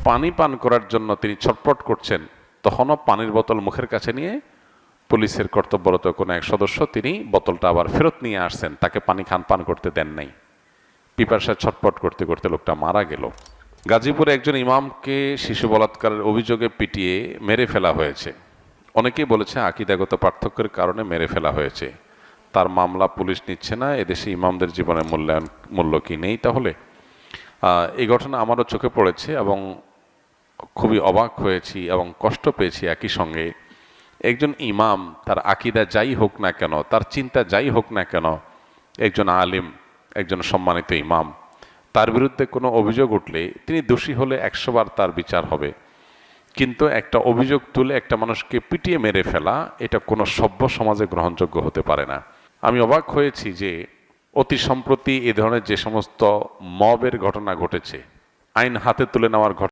পানি পান করার জন্য তিনি ছটফট করছেন, তখনও পানির বোতল মুখের কাছে নিয়ে পুলিশের কর্তব্যরত কোনো এক সদস্য তিনি বোতলটা আবার ফেরত নিয়ে আসছেন, তাকে পানি পান করতে দেন নাই। পিপাসায় ছটফট করতে করতে লোকটা মারা গেল। গাজীপুরে একজন ইমামকে শিশু বলাৎকারের অভিযোগে পিটিয়ে মেরে ফেলা হয়েছে। অনেকেই বলেছে আকীদাগত পার্থক্যের কারণে মেরে ফেলা হয়েছে। তার মামলা পুলিশ নিচ্ছে না। এদেশে ইমামদের জীবনের মূল্য কি নেই তাহলে? এই ঘটনা আমারও চোখে পড়েছে এবং খুবই অবাক হয়েছি এবং কষ্ট পেয়েছি একই সঙ্গে। একজন ইমাম, তার আকীদা যাই হোক না কেন, তার চিন্তা যাই হোক না কেন, একজন আলিম, একজন সম্মানিত ইমাম, তার বিরুদ্ধে কোনো অভিযোগ উঠলে তিনি দোষী হলে 100 বার তার বিচার হবে। কিন্তু একটা অভিযোগ তুলে একটা মানুষকে পিটিয়ে মেরে ফেলা, এটা কোনো সভ্য সমাজে গ্রহণযোগ্য হতে পারে না। আমি অবাক হয়েছি যে অতি সম্প্রতি এ ধরনের যে সমস্ত মবের ঘটনা ঘটেছে, আইন হাতে তুলে নেওয়ার ঘটনা